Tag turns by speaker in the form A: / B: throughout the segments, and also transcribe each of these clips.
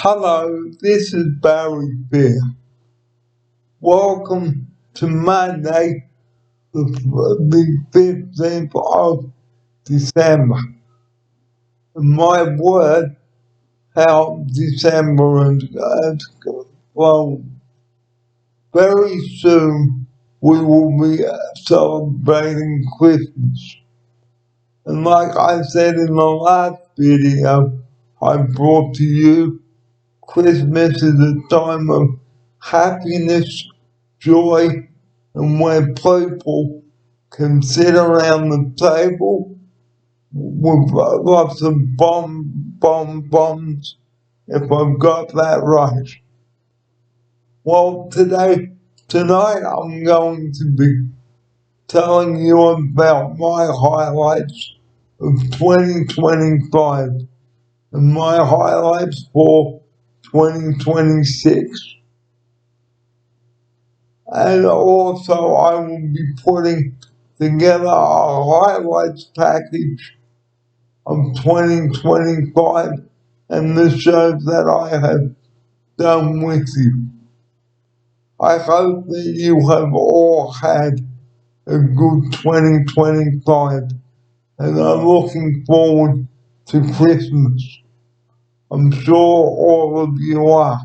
A: Hello, this is Barry Beer. Welcome to Monday, the 15th of December. My word, how December has flown. Very soon we will be celebrating Christmas. And like I said in the last video I brought to you, Christmas is a time of happiness, joy, and where people can sit around the table with lots of bombs, if I've got that right. Well, tonight I'm going to be telling you about my highlights of 2025 and my highlights for 2026. And also I will be putting together a highlights package of 2025 and the shows that I have done with you. I hope that you have all had a good 2025 and are looking forward to Christmas. I'm sure all of you are.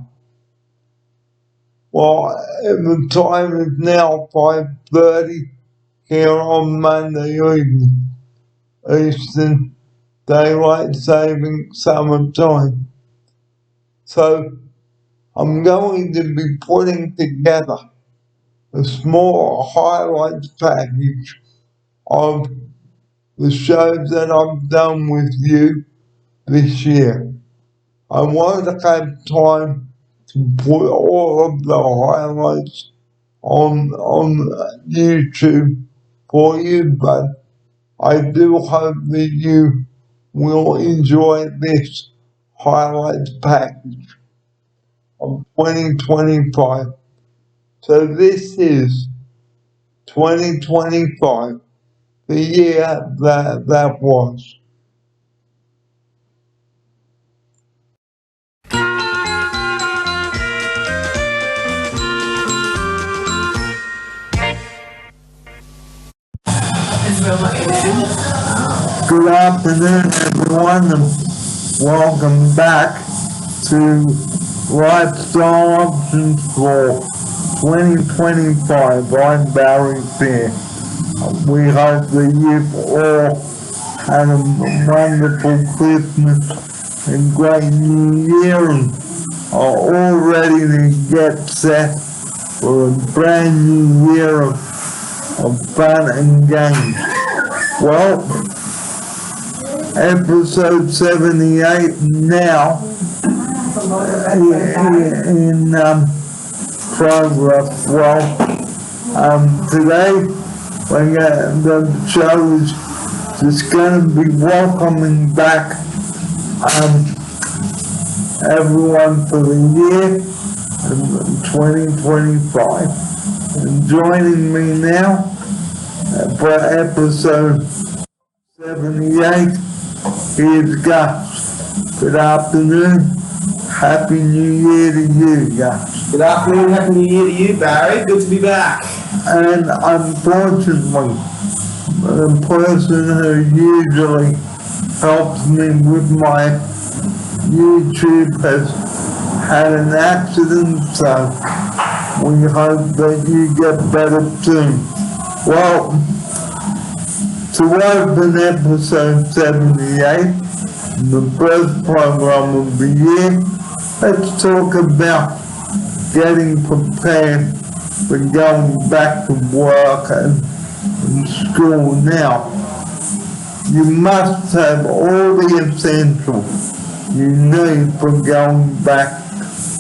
A: Well, the time is now 5:30 here on Monday evening, Eastern Daylight Saving Summer Time. So I'm going to be putting together a small highlights package of the shows that I've done with you this year. I won't have time to put all of the highlights on YouTube for you, but I do hope that you will enjoy this highlights package of 2025. So this is 2025, the year that was. Good afternoon, everyone, and welcome back to Lifestyle Options for 2025. I'm Barry Fair. We hope that you've all had a wonderful Christmas and great New Year and are all ready to get set for a brand new year of fun and games. Well, episode 78 now in progress. Well, today the show is just going to be welcoming back everyone for the year 2025. And joining me now for episode 78 is Gus. Good afternoon. Happy New Year to you, Gus.
B: Good afternoon. Happy New Year to you, Barry. Good to be back.
A: And unfortunately, the person who usually helps me with my YouTube has had an accident, so we hope that you get better soon. Well, to open episode 78, the first program of the year, let's talk about getting prepared for going back to work and school now. You must have all the essentials you need for going back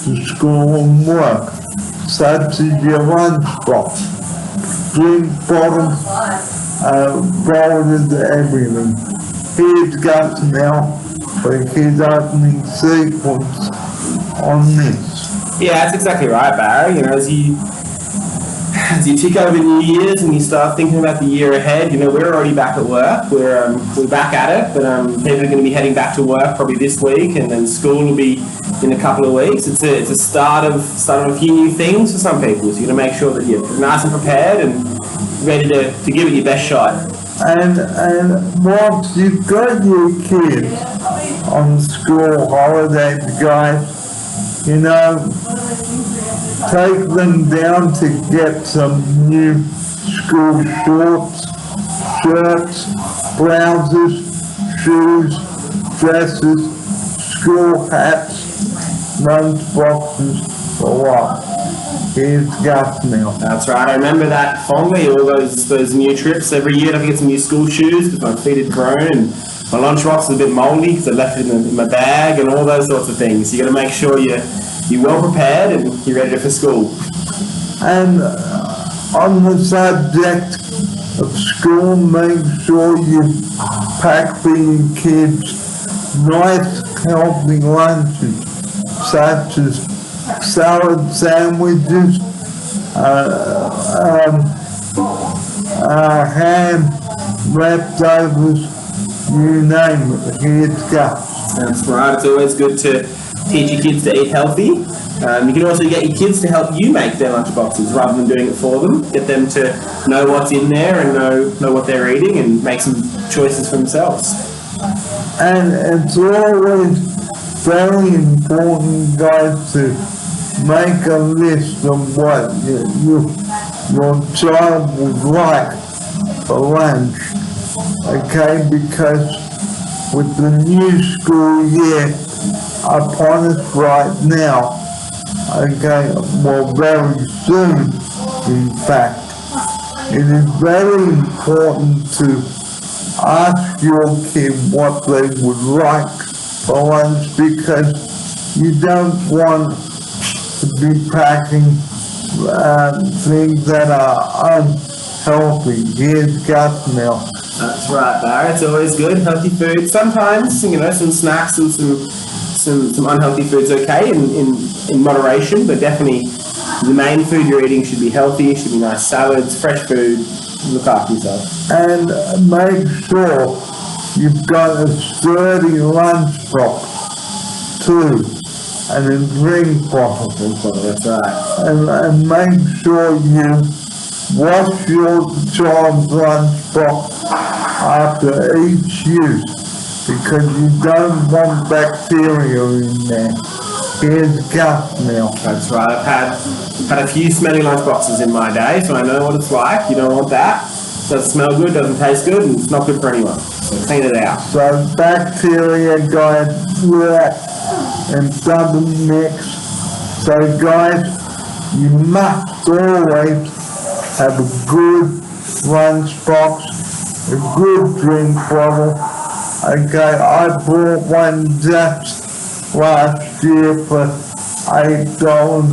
A: to school and work, such as your lunchbox, drink bottles, folders, everything. Here's Gus now for his opening sequence on this.
B: Yeah, that's exactly right, Barry. As you tick over New Year's and you start thinking about the year ahead, we're already back at work. We're back at it, but people are going to be heading back to work probably this week, and then school will be in a couple of weeks. It's a start of a few new things for some people. So you're going to make sure that you're nice and prepared and ready to give it your best shot.
A: And once you've got your kids on school holidays, guys, take them down to get some new school shorts, shirts, blouses, shoes, dresses, school hats, lunch boxes, or what? Here's Gus now.
B: That's right. I remember that fondly. All those new trips every year. I get some new school shoes because my feet had grown, and my lunchbox is a bit mouldy because I left it in my bag, and all those sorts of things. So you got to make sure you're well prepared and you're ready for school.
A: And on the subject of school, make sure you pack for your kids nice, healthy lunches, such as salad sandwiches, ham, leftovers, you name it. Here's Gus.
B: That's right. It's always good to teach your kids to eat healthy. You can also get your kids to help you make their lunch boxes rather than doing it for them. Get them to know what's in there and know what they're eating and make some choices for themselves.
A: And it's always very important, guys, to make a list of what your child would like for lunch, okay? Because with the new school year upon us right now, okay, well, very soon, in fact, it is very important to ask your kid what they would like for lunch, because you don't want to be packing things that are unhealthy. Here's Gus now.
B: That's right, Barry. It's always good, healthy food. Sometimes, some snacks and some unhealthy food's okay in moderation, but definitely the main food you're eating should be healthy, should be nice salads, fresh food. Look after yourself.
A: And make sure you've got a sturdy lunch box too, and a drink bottle.
B: That's right.
A: And make sure you wash your child's lunch box after each use, because you don't want bacteria in there. Here's Gus now.
B: That's right. I've had a few smelly lunch boxes in my day, so I know what it's like. You don't want that. It doesn't smell good, doesn't taste good, and it's not good for anyone. So clean it out.
A: So bacteria, guys, and doesn't mix. So guys, you must always have a good lunch box, a good drink bottle. Okay, I bought one just last year for $8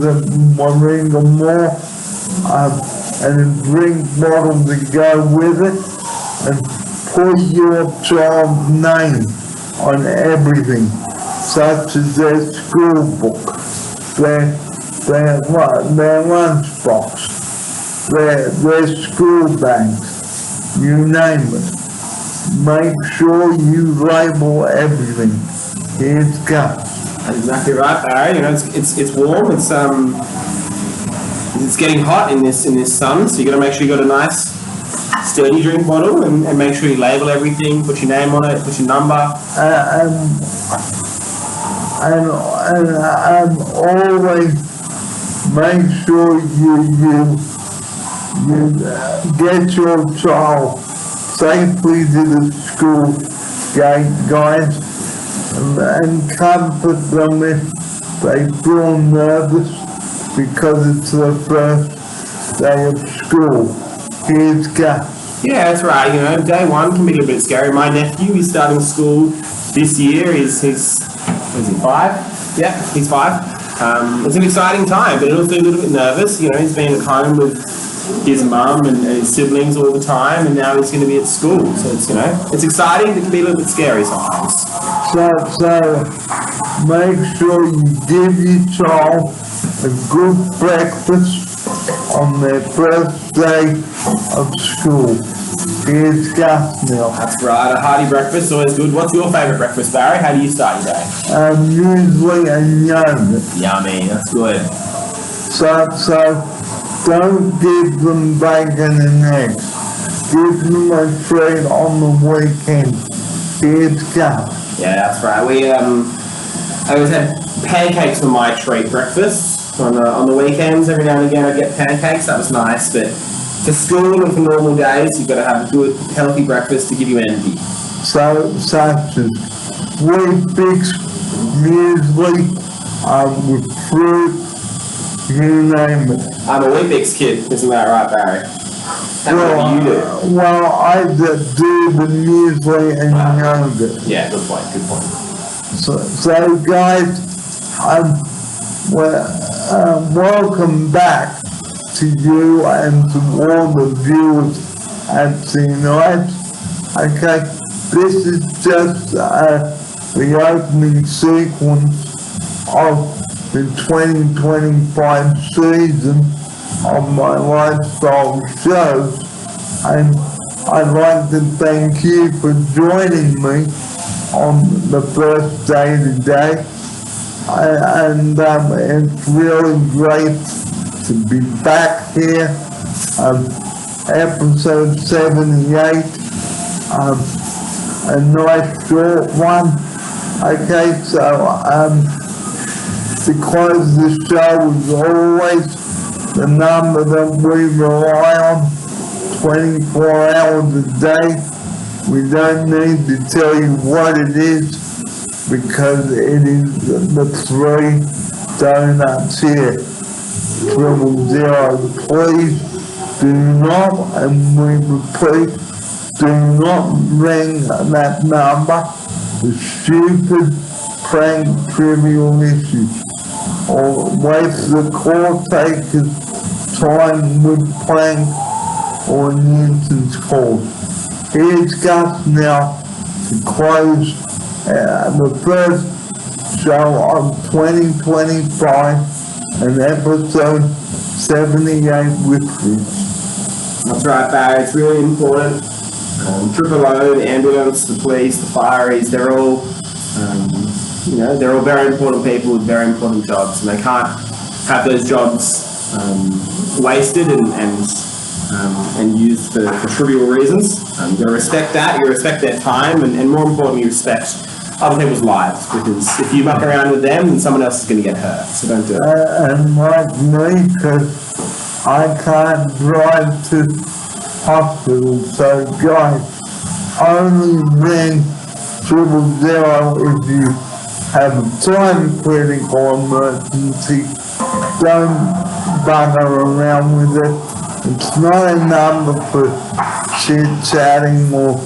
A: at Warringah Mall, and a drink bottle to go with it, and put your child's name on everything, such as their school book, their lunch box, their school bags, you name it. Make sure you label everything. Here's Gus.
B: That's exactly right, Barry. It's warm. It's getting hot in this sun, so you got to make sure you got a nice sturdy drink bottle and make sure you label everything, put your name on it, put your number.
A: And always make sure you get your child safely to the school gate, guys, and comfort them if they feel nervous because it's the first day of school. Here's Gus.
B: Yeah, that's right. Day one can be a little bit scary. My nephew is starting school this year. Is he 5? Yeah, he's 5. It's an exciting time, but it'll feel a little bit nervous. He's been at home with his mum and his siblings all the time, and now he's going to be at school. So it's, you know, it's exciting, but it can be a little bit scary sometimes.
A: So make sure you give your child a good breakfast on their first day of school. Here's Gus now.
B: That's right, a hearty breakfast, always good. What's your favourite breakfast, Barry? How do you start your day?
A: Usually a yogurt.
B: Yummy, that's good.
A: So don't give them bacon and eggs. Give them a treat on the weekend. Here's Gus.
B: Yeah, that's right. I always had pancakes for my treat breakfast on the weekends. Every now and again I'd get pancakes, that was nice, but for school and for normal days, you've got to have a good, healthy breakfast to give you energy.
A: So, such as Weet-Bix, muesli, with fruit, you name it.
B: I'm a Weet-Bix kid, isn't that right, Barry? What do you do?
A: Well, I do the muesli and yogurt.
B: Yeah, good point, good point.
A: So guys, welcome back to you and to all the viewers at tonight. Okay, this is just the opening sequence of the 2025 season of my lifestyle shows, and I'd like to thank you for joining me on the first day today, and it's really great to be back here. Episode 78, a nice short one. Okay, so to close the show, as always, the number that we rely on 24 hours a day. We don't need to tell you what it is, because it is the 3 donuts here. 000. Please do not, and we repeat, do not ring that number for stupid, prank, trivial issues, or waste the call taker's time with prank or nuisance calls. Here's Gus now to close the first show of 2025 and episode 78 with you.
B: That's right, Barry, it's really important. Triple O, the ambulance, the police, the fireys, they're all, they're all very important people with very important jobs, and they can't have those jobs wasted and used for trivial reasons. You've got to respect that, you respect their time, and more importantly, you respect other people's lives, because if you muck around with them, then someone else is going to get hurt, so don't do it.
A: And like me, because I can't drive to hospital, so guys, only ring 000 if you have a time-critical emergency. Don't bugger around with it. It's not a number for chit-chatting or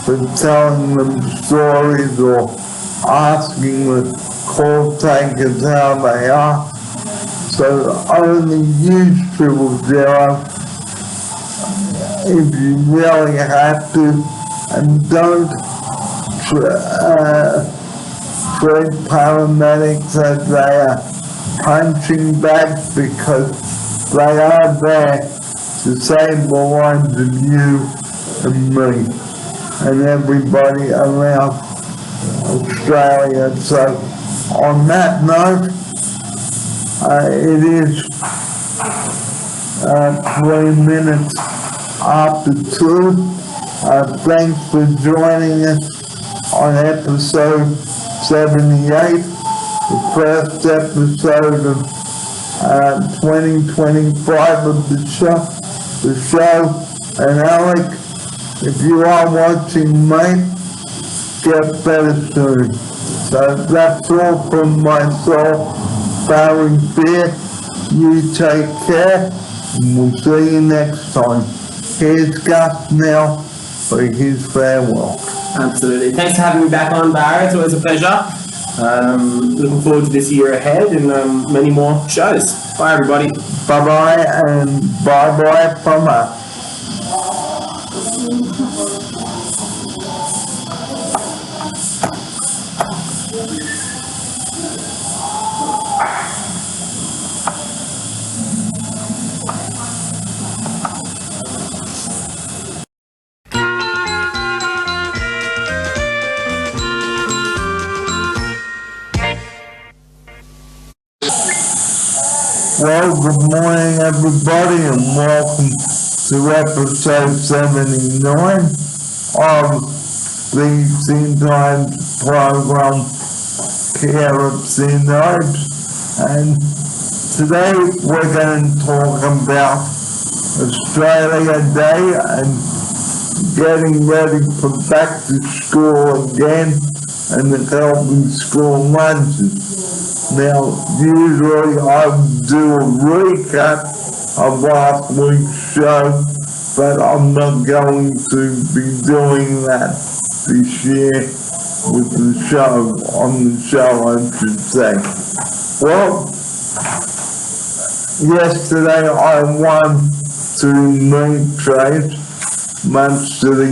A: for telling them stories or asking the call takers how they are. So only use 000 if you really have to, and don't treat paramedics as they are punching bags, because they are there to save the lives of you and me and everybody around Australia. So on that note, it is 3 minutes after 2. Thanks for joining us on episode 78, the first episode of 2025 of the show. And Alec, if you are watching, mate, get better soon. So that's all from myself, Barry Beer. You take care, and we'll see you next time. Here's Gus now for his farewell.
B: Absolutely. Thanks for having me back on, Barry. It's always a pleasure. Looking forward to this year ahead and many more shows. Bye, everybody.
A: Bye-bye and bye-bye from us. Well, good morning everybody and welcome to episode 79 of the Teen Times program Care of Teen Times. And today we're going to talk about Australia Day and getting ready for back to school again and helping school lunches. Now, usually I do a recap of last week's show, but I'm not going to be doing that this year with the show, on the show I should say. Well, yesterday I won 2 meat trays, much to the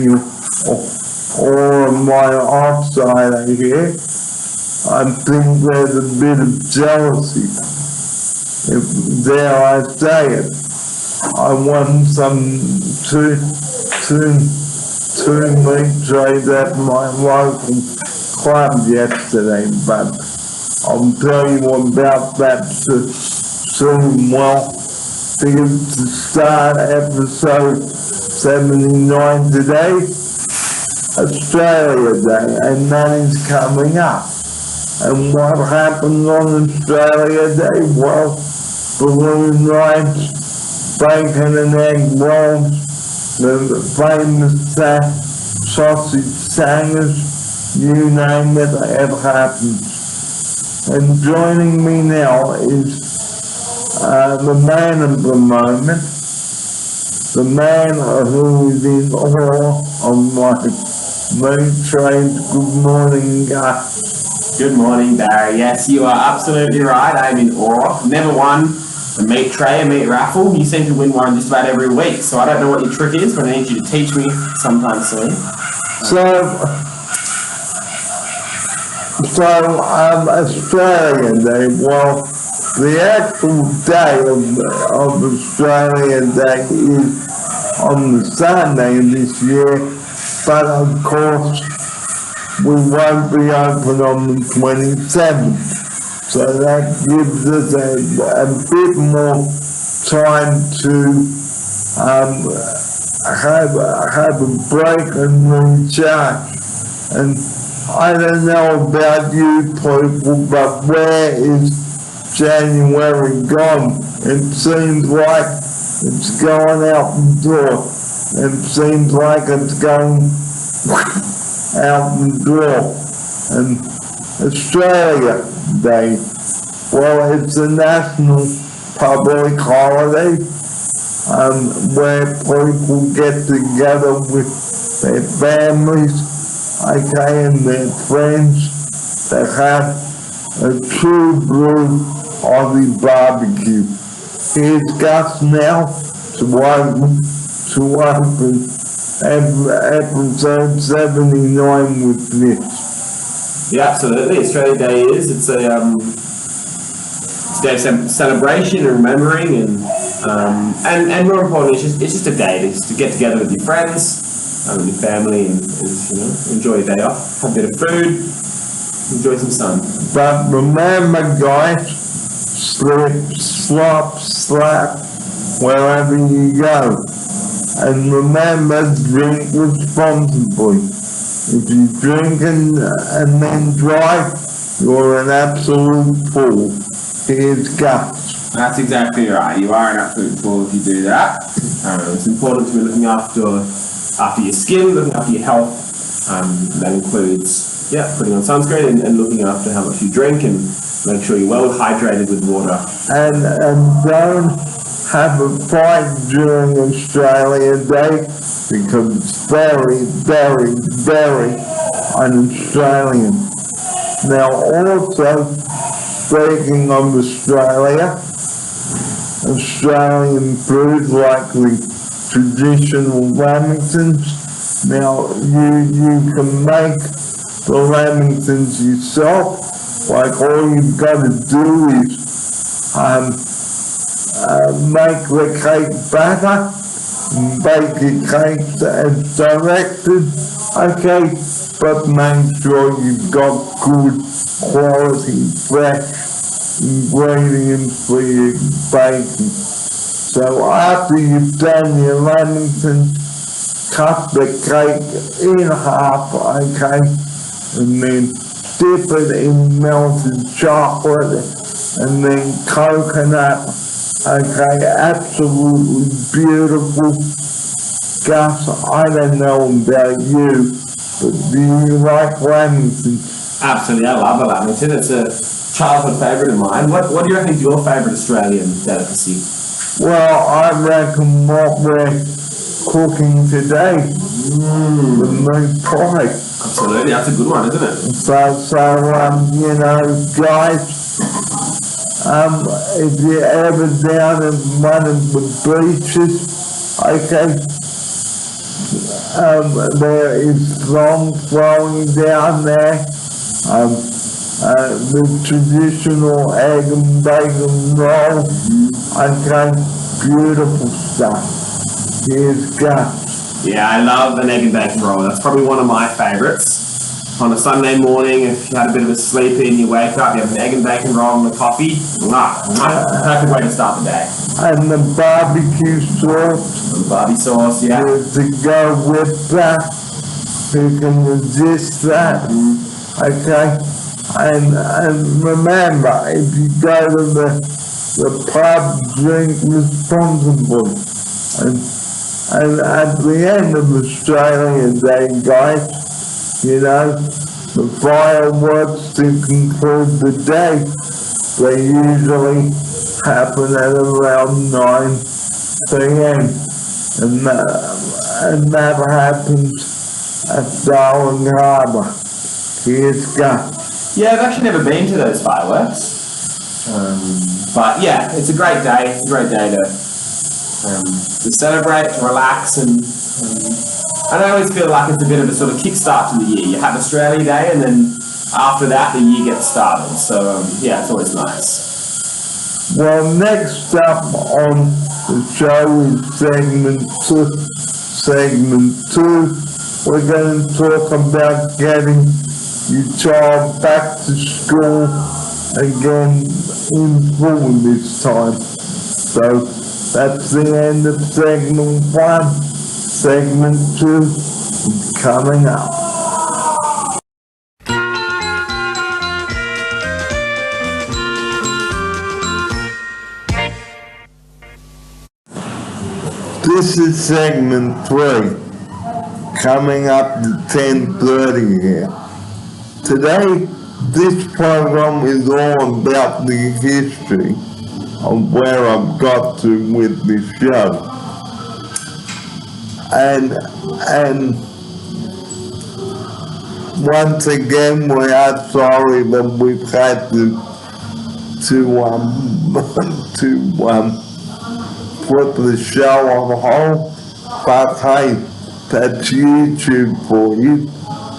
A: all of my offside here. I think there's a bit of jealousy, if dare I say it. I won two meat trays at my local club yesterday, but I'll tell you about that soon. Well, to start episode 79 today, Australia Day, and that is coming up. And what happened on Australia Day? Well, balloon rides, bacon and egg rolls, the famous sausage sandwich, you name it, it happens. And joining me now is the man of the moment, the man who is in awe of my meat trays. Good morning, guys.
B: Good morning, Barry. Yes, you are absolutely right. I'm in awe. Never won a meat tray, a meat raffle. You seem to win one just about every week. So I don't know what your trick is, but I need you to teach me sometime soon.
A: Australia Day. Well, the actual day of Australia Day is on the Sunday this year, but of course we won't be open on the 27th, so that gives us a bit more time to have a break and recharge. And I don't know about you people, but where is January gone? It seems like it's going out the door. It seems like it's going out the door. And Australia Day, well, it's a national public holiday where people get together with their families, okay, and their friends to have a true blue Aussie barbecue. Here's Gus now to open episode 79 with this.
B: Yeah, absolutely. Australia Day it's a day of celebration and remembering, and more importantly, it's just a day to get together with your friends, with your family, and enjoy your day off, have a bit of food, enjoy some sun.
A: But remember, guys, slip, slop, slap wherever you go. And remember, drink responsibly. If you drink and then drive, you're an absolute fool. Here's Gus.
B: That's exactly right. You are an absolute fool if you do that. It's important to be looking after your skin, looking after your health. That includes putting on sunscreen and looking after how much you drink and make sure you're well hydrated with water.
A: And don't have a fight during Australia Day because it's very, very, very un-Australian. Now also, speaking of Australia, Australian food like the traditional lamingtons. Now you can make the lamingtons yourself. Like all you've got to do is make the cake batter, bake your cakes as directed, okay, but make sure you've got good quality fresh ingredients for your baking. So after you've done your lamington, cut the cake in half, okay, and then dip it in melted chocolate and then coconut, okay, absolutely beautiful. Gus, I don't know about you, but do you like lamington?
B: Absolutely, I love the lamington. It's a childhood favourite of mine. What do you reckon is your favourite Australian delicacy?
A: Well, I reckon what we're cooking today, the meat pie.
B: Absolutely, that's a good one, isn't it?
A: So, you know, guys, if you're ever down in one of the beaches, okay, there is long flowing down there. The traditional egg and bacon roll, okay, beautiful stuff. Here's Gus.
B: Yeah, I love an egg and bacon roll. That's probably one of my favourites. On a Sunday morning, if you had a bit of a sleep in, you wake up, you have an egg and bacon roll and a coffee. Perfect way to start the day.
A: And the barbecue sauce.
B: The barbie sauce, yeah.
A: To go with that. Who can resist that? Okay. And remember, if you go to the pub, drink responsibly. And at the end of Australia Day, guys, you know, the fireworks to conclude the day, they usually happen at around 9 p.m. And that happens at Darling Harbour. Here's Gus.
B: Yeah, I've actually never been to those fireworks. But yeah, it's a great day. It's a great day to celebrate, to relax, and I always feel like it's a bit of a sort of kickstart to the year. You have Australia Day, and then after that, the year gets started. So yeah, it's always nice.
A: Well, next up on the show is segment two. We're going to talk about getting your child back to school again in full this time. So that's the end of segment one. Segment two is coming up. This is segment three, coming up to 10:30 here. Today, this program is all about the history of where I've got to with this show. And once again, we are sorry that we've had to put the show on hold, but hey, that's YouTube for you.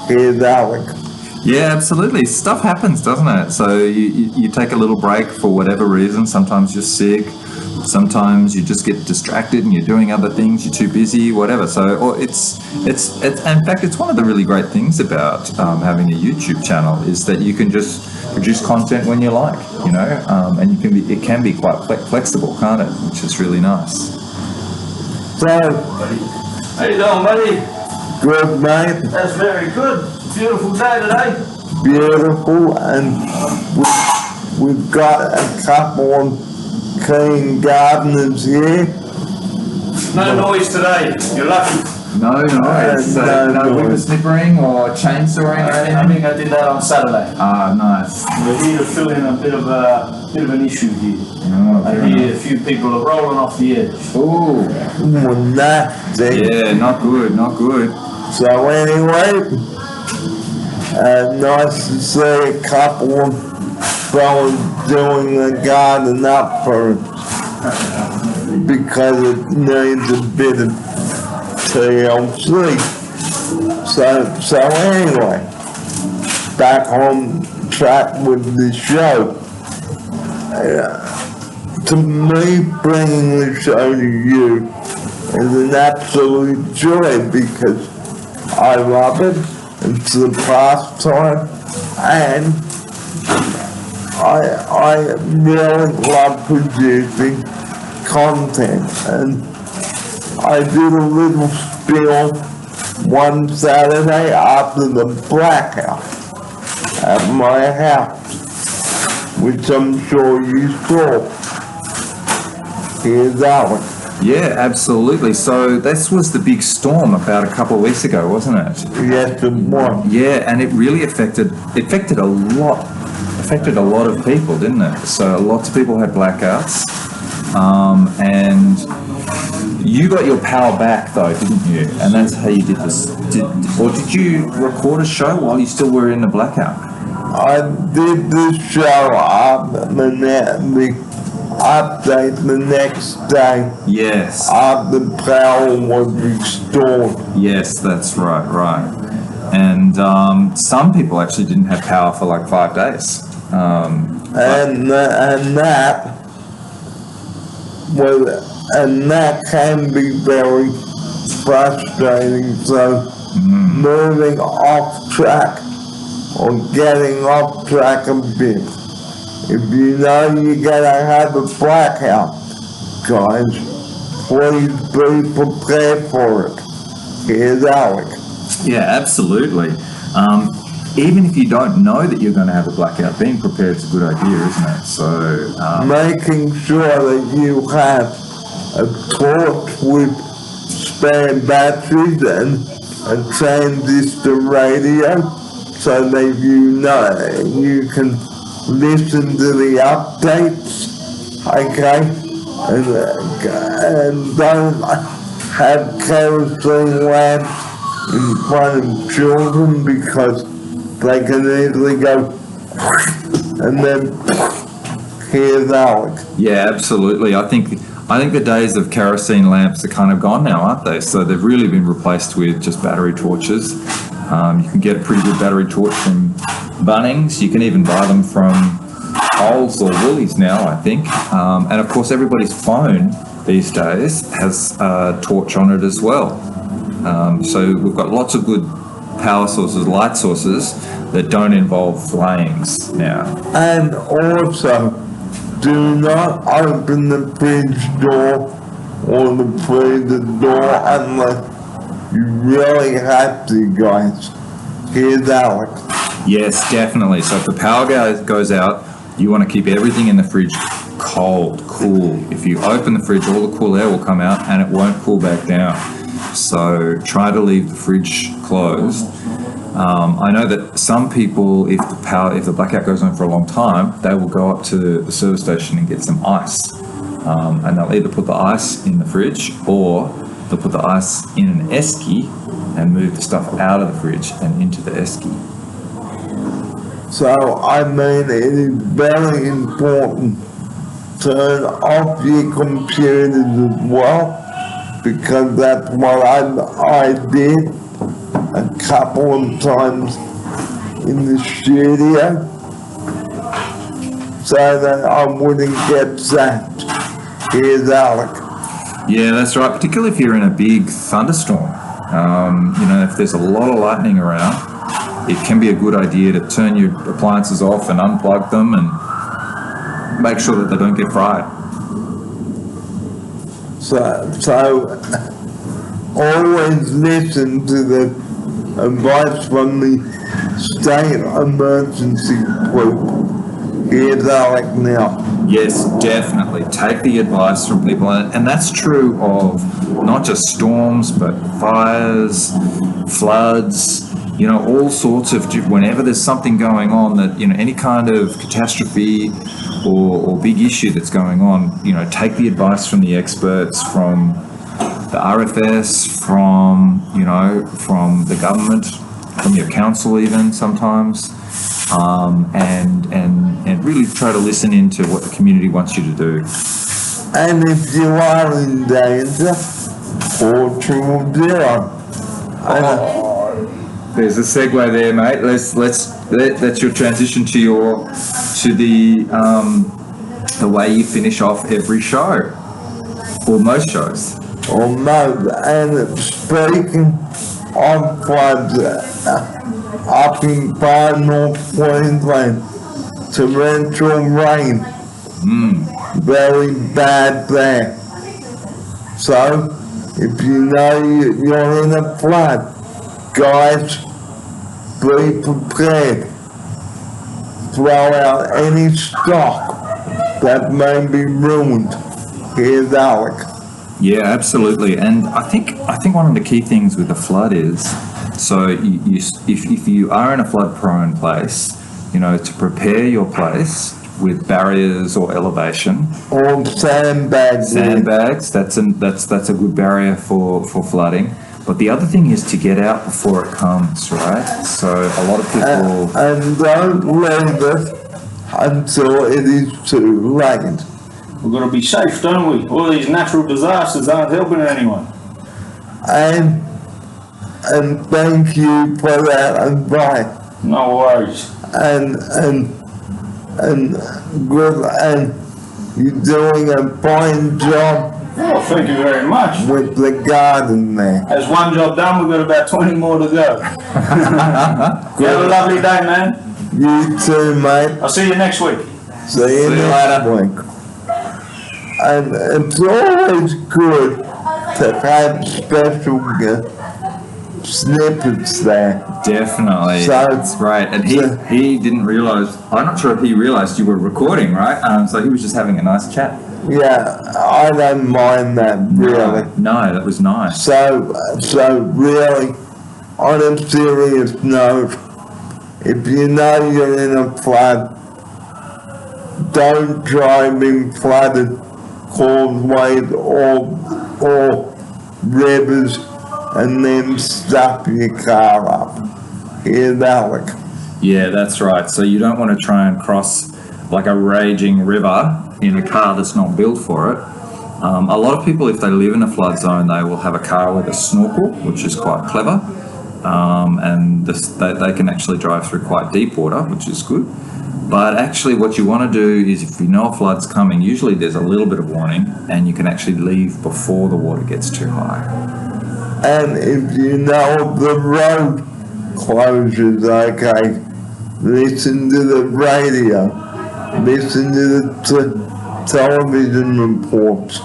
A: Here's Alec.
C: Yeah, absolutely. Stuff happens, doesn't it? So you take a little break for whatever reason. Sometimes you're sick. Sometimes you just get distracted and you're doing other things. You're too busy, whatever. So, or it's in fact, it's one of the really great things about having a YouTube channel is that you can just produce content when you like, you know, and it can be quite flexible, can't it? Which is really nice.
A: So,
D: How you doing, buddy?
A: good mate,
D: That's very good. Beautiful day today.
A: beautiful, and we've got a couple of clean gardeners here.
D: No noise today. You're lucky.
C: No, it's no whippersnippering or chainsawing or
D: I
C: anything.
D: think I did that on Saturday.
C: Ah, nice.
D: We're here to fill in a bit of an issue here.
C: Oh,
D: I hear a few people are rolling off the edge.
C: Ooh,
A: Nasty.
C: yeah, not good, not good.
A: So anyway, Nice to see a couple of fellas doing the garden up for because it needs a bit of TLC. So anyway, back on track with the show. To me, bringing the show to you is an absolute joy because I love it. It's a pastime, and I really love producing content. And I did a little spiel one Saturday after the blackout at my house, which I'm sure you saw. Here's Alan.
C: Yeah, absolutely. So this was the big storm about a couple of weeks ago, wasn't it?
A: Yes, it was.
C: Yeah, and it really affected a lot of people, didn't it? So lots of people had blackouts, and you got your power back though, didn't you? And that's how you did this. Did you record a show while you still were in the blackout?
A: I did the show up and the update the next day.
C: Yes.
A: After power was restored.
C: Yes, that's right. And some people actually didn't have power for like 5 days.
A: And that can be very frustrating. So moving off track or getting off track a bit. If you know you're gonna have a blackout, guys, please be prepared for it. Here's Alec.
C: Yeah, absolutely. Even if you don't know that you're going to have a blackout, being prepared is a good idea, isn't it? So
A: making sure that you have a torch with spare batteries and a transistor radio so that you know you can listen to the updates, okay? And don't have kerosene lamps in front of children because they can easily go and then here's Alec.
C: yeah, absolutely. I think the days of kerosene lamps are kind of gone now, aren't they? So they've really been replaced with just battery torches. You can get a pretty good battery torch from Bunnings. You can even buy them from Coles or Woolies now, I think. And of course, everybody's phone these days has a torch on it as well. So we've got lots of good power sources, light sources that don't involve flames now.
A: And also, do not open the fridge door or the freezer door unless you really have to, guys. Here's Alec.
C: Yes, definitely. So if the power goes out, you want to keep everything in the fridge cold, cool. If you open the fridge, all the cool air will come out and it won't cool back down. So try to leave the fridge closed. I know that some people, if the blackout goes on for a long time, they will go up to the service station and get some ice. And they'll either put the ice in the fridge or they'll put the ice in an esky and move the stuff out of the fridge and into the esky.
A: So, I mean, it is very important to turn off your computers as well, because that's what I did a couple of times in the studio, so that I wouldn't get zapped. Here's Alec.
C: Yeah, that's right, particularly if you're in a big thunderstorm. If there's a lot of lightning around, it can be a good idea to turn your appliances off and unplug them and make sure that they don't get fried.
A: So always listen to the advice from the state emergency group. Here's Alec now.
C: Yes, definitely. Take the advice from people. And that's true of not just storms, but fires, floods, all sorts of, whenever there's something going on that, any kind of catastrophe or big issue that's going on, take the advice from the experts, from the RFS, from the government, from your council even sometimes, and really try to listen into what the community wants you to do.
A: And if you are in danger, call 000.
C: There's a segue there, mate. That's your transition to the way you finish off every show, or most shows.
A: Almost. And speaking of floods, up in far North Queensland, torrential rain, very bad there. So, if you know you're in a flood, guys, be prepared. Throw out any stock that may be ruined. Here's Alec.
C: Yeah, absolutely. And I think one of the key things with the flood is, so if you are in a flood-prone place, to prepare your place with barriers or elevation.
A: Or sandbags.
C: Sandbags, that's a good barrier for flooding. But the other thing is to get out before it comes, right? So a lot of people...
A: And don't leave it until it is too late.
D: We've got to be safe, don't we? All these natural disasters aren't helping anyone.
A: And thank you for that advice.
D: No worries.
A: And good, and you're doing a fine job
D: Oh, thank you very much.
A: with the garden there.
D: There's one job done, we've got about 20 more to go. Have a lovely day, man.
A: You too, mate.
D: I'll see you next week.
A: See you next week. And it's always good to have special snippets there.
C: Definitely.
A: So,
C: that's right. And he didn't realise, I'm not sure if he realised you were recording, right? So he was just having a nice chat.
A: Yeah, I don't mind that, really.
C: No, that was nice.
A: So really, on a serious note, if you know you're in a flood, don't drive in flooded causeways or rivers and then stuff your car up. Here's Alec.
C: Yeah, that's right. So you don't want to try and cross like a raging river in a car that's not built for it. A lot of people, if they live in a flood zone, they will have a car with a snorkel, which is quite clever. And they can actually drive through quite deep water, which is good. But actually what you want to do is, if you know a flood's coming, usually there's a little bit of warning and you can actually leave before the water gets too high.
A: And if you know the road closures, okay, listen to the radio, listen to the television reports,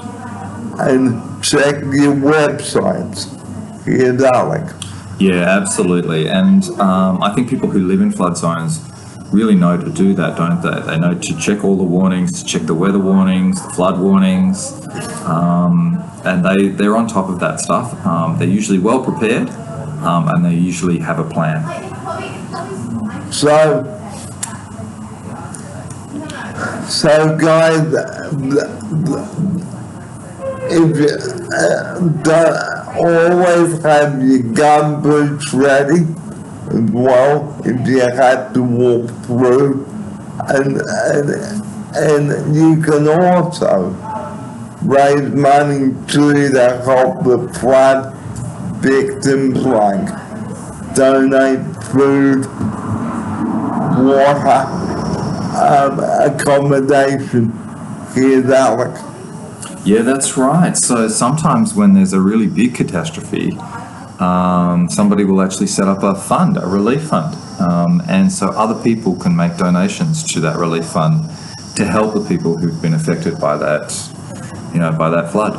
A: and check your websites. Here's Alec.
C: Yeah, absolutely. And I think people who live in flood zones really know to do that, don't they? They know to check all the warnings, to check the weather warnings, the flood warnings, and they're on top of that stuff. They're usually well prepared, and they usually have a plan.
A: So guys, if you always have your gun boots ready as well, if you have to walk through, and you can also raise money to help the flood victims, like donate food, water, accommodation. Here's Alec.
C: Yeah, that's right. So sometimes when there's a really big catastrophe, somebody will actually set up a fund, a relief fund. And so other people can make donations to that relief fund to help the people who've been affected by that, by that flood.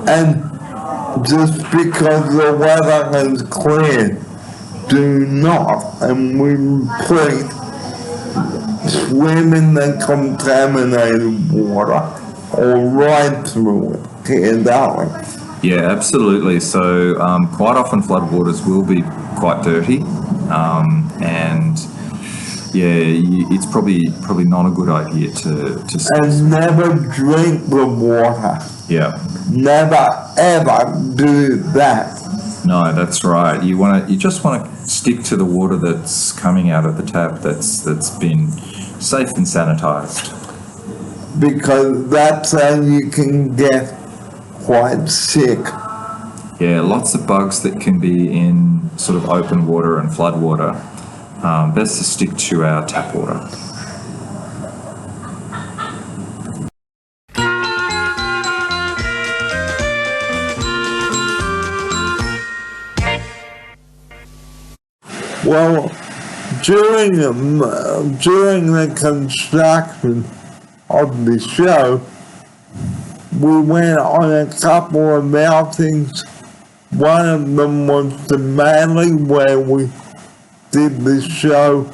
A: And just because the weather has cleared, do not, and we repeat, swim in the contaminated water or ride through it. Here's Alec.
C: Yeah, absolutely. So quite often floodwaters will be quite dirty, and it's probably not a good idea to
A: And never drink the water.
C: Yeah.
A: Never ever do that.
C: No, that's right. You just want to stick to the water that's coming out of the tap that's been safe and sanitized.
A: Because that's how you can get quite sick.
C: Yeah, lots of bugs that can be in sort of open water and flood water. Best to stick to our tap water.
A: Well, during the construction of the show, we went on a couple of outings. One of them was to Manly, where we did the show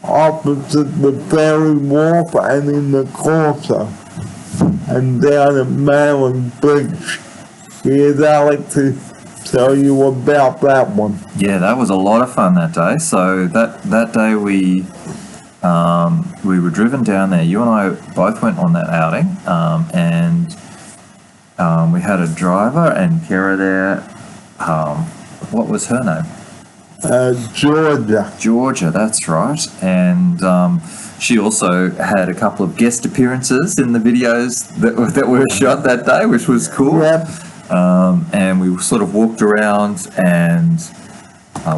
A: opposite the ferry wharf and in the Corso, and down at Manly Beach. Here's Alex to tell you about that one.
C: Yeah, that was a lot of fun that day. So that day we were driven down there. You and I both went on that outing, and we had a driver and Kira there. What was her name?
A: Georgia.
C: Georgia, that's right. And she also had a couple of guest appearances in the videos that were shot that day, which was cool.
A: Yep.
C: And we sort of walked around and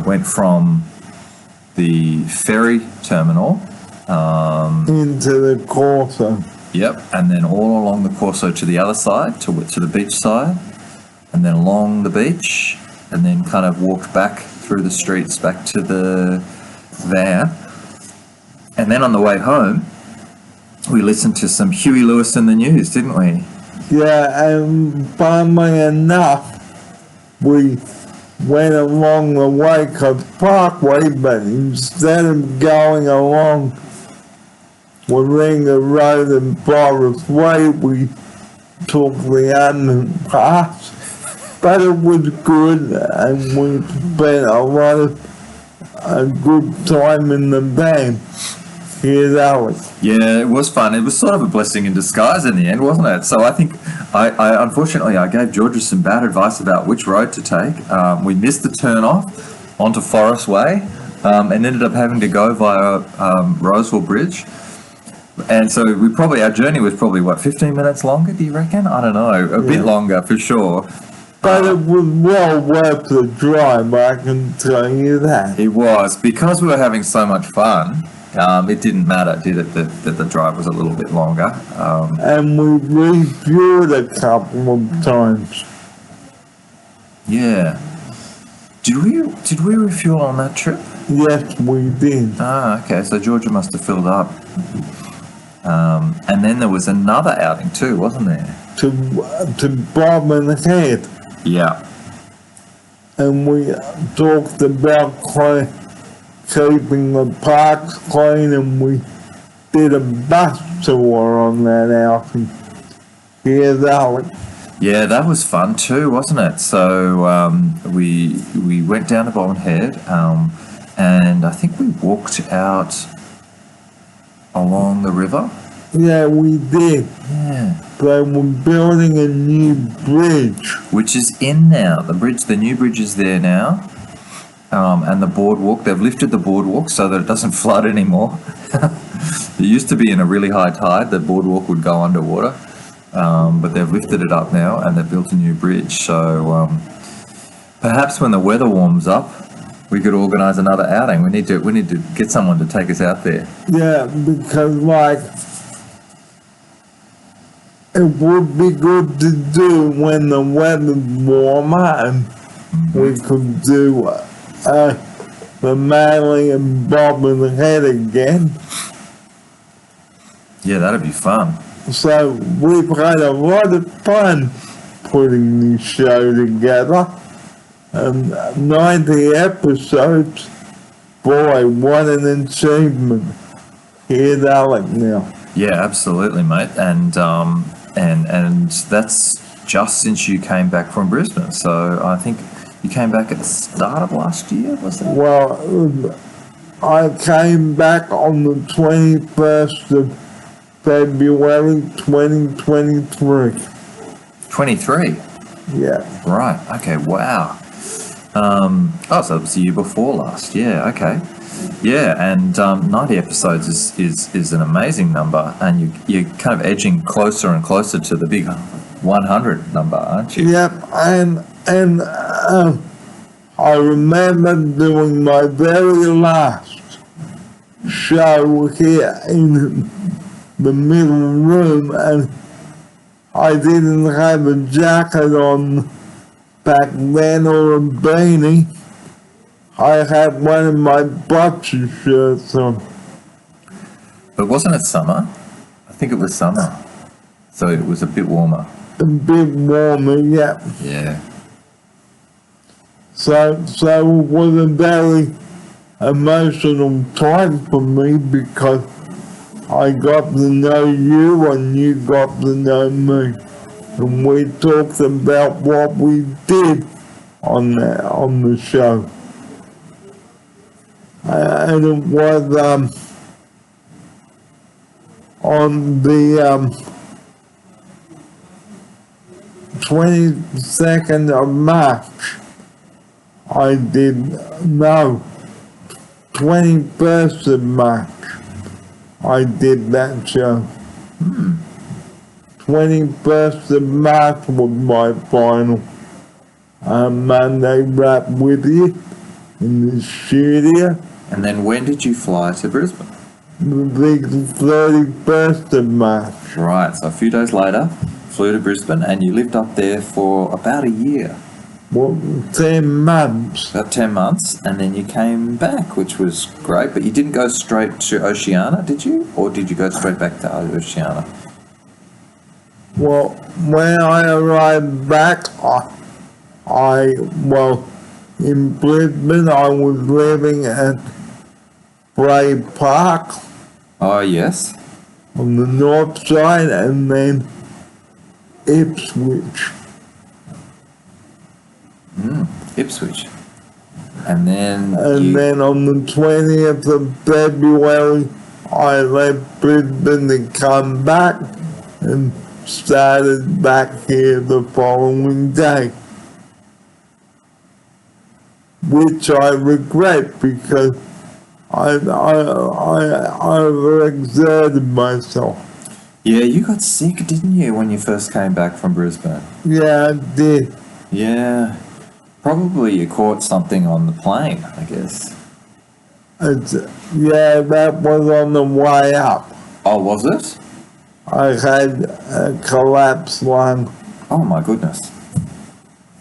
C: went from the ferry terminal
A: Into the Corso.
C: Yep, and then all along the Corso to the other side, to the beach side, and then along the beach, and then kind of walked back through the streets back to the van. And then on the way home, we listened to some Huey Lewis and the News, didn't we?
A: Yeah, and funnily enough, we went along the Waco Parkway, but instead of going along Warringah Road and Forest Way, we took the underpass. But it was good, and we spent a good time in the van. Here's Alex.
C: Yeah, it was fun. It was sort of a blessing in disguise in the end, wasn't it? So I think, I unfortunately, I gave Georgia some bad advice about which road to take. We missed the turn off onto Forest Way, and ended up having to go via Roseville Bridge. And so our journey was probably, 15 minutes longer, do you reckon? I don't know, a bit longer for sure.
A: But it was well worth the drive, I can tell you that.
C: It was, because we were having so much fun. It didn't matter, did it, that the drive was a little bit longer.
A: And we refueled a couple of times.
C: Yeah. Did we refuel on that trip?
A: Yes, we did.
C: Ah, okay. So Georgia must have filled up. And then there was another outing too, wasn't there?
A: To Bob and Head.
C: Yeah.
A: And we talked about keeping the parks clean, and we did a bus tour on that outing. Here's Alex.
C: Yeah, that was fun too, wasn't it? So we went down to Bob and Head, and I think we walked out along the river.
A: Yeah, we did.
C: Yeah.
A: They were building a new bridge.
C: Which is in now. The new bridge is there now. And the boardwalk, they've lifted the boardwalk so that it doesn't flood anymore. It used to be in a really high tide, the boardwalk would go underwater. But they've lifted it up now and they've built a new bridge. So perhaps when the weather warms up, we could organise another outing. We need to get someone to take us out there.
A: Yeah, because it would be good to do when the weather's warmer, and we could do the Manly and Bob and Head again.
C: Yeah, that'd be fun.
A: So we've had a lot of fun putting this show together. And 90 episodes, boy, what an achievement. Here's Alec now.
C: Yeah, absolutely, mate. And that's just since you came back from Brisbane. So I think you came back at the start of last year, was it?
A: Well, I came back on the 21st of February 2023.
C: 23?
A: Yeah.
C: Right, okay, wow. So it was the year before last. Yeah, okay. Yeah, and 90 episodes is an amazing number, and you're kind of edging closer and closer to the big 100 number, aren't you?
A: Yep, and I remember doing my very last show here in the middle room, and I didn't have a jacket on back then or a beanie. I had one of my boxer shirts on.
C: But wasn't it summer? I think it was summer. So it was a bit warmer.
A: A bit warmer, yeah.
C: Yeah.
A: So it was a very emotional time for me because I got to know you and you got to know me. And we talked about what we did on the show. And it was on the 22nd of March. 21st of March. I did that show. 21st of March was my final Monday rap with you in the studio.
C: And then when did you fly to Brisbane?
A: The 31st of March.
C: Right, so a few days later, flew to Brisbane, and you lived up there for about a year.
A: Well, 10 months.
C: About 10 months, and then you came back, which was great, but you didn't go straight to Oceania, did you? Or did you go straight back to Oceania?
A: Well, when I arrived back, in Brisbane, I was living at Bray Park
C: Oh, yes.
A: on the north side, and then Ipswich.
C: Ipswich. And then
A: And then on the 20th of February, I left Brisbane to come back and started back here the following day. Which I regret because I overexerted myself.
C: Yeah, you got sick, didn't you, when you first came back from Brisbane?
A: Yeah, I did.
C: Yeah. Probably you caught something on the plane, I guess.
A: Yeah, that was on the way up.
C: Oh, was it?
A: I had a collapsed lung.
C: Oh, my goodness.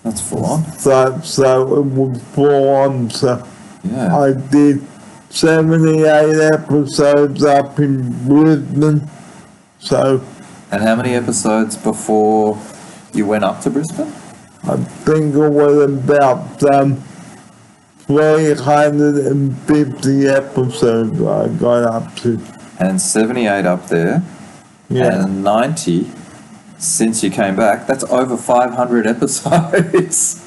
C: That's full on.
A: So it was full on. So
C: Yeah.
A: I did 78 episodes up in Brisbane. So
C: And how many episodes before you went up to Brisbane?
A: I think it was about 350 episodes I got up to.
C: And 78 up there.
A: Yeah.
C: And 90 since you came back. That's over 500 episodes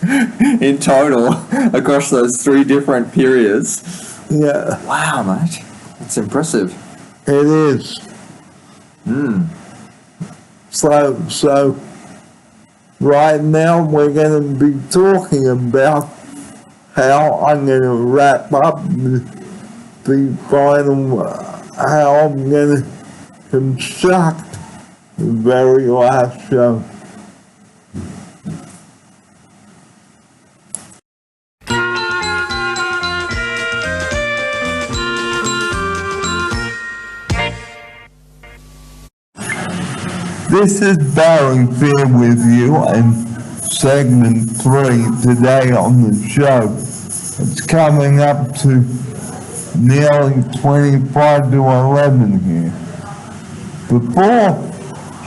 C: in total across those 3 different periods.
A: Yeah,
C: Wow, mate. That's impressive.
A: it is. So right now we're going to be talking about how I'm going to wrap up the final, how I'm going to construct the very last show. This is Barry here with you and segment 3 today on the show. It's coming up to nearly 25 to 11 here. Before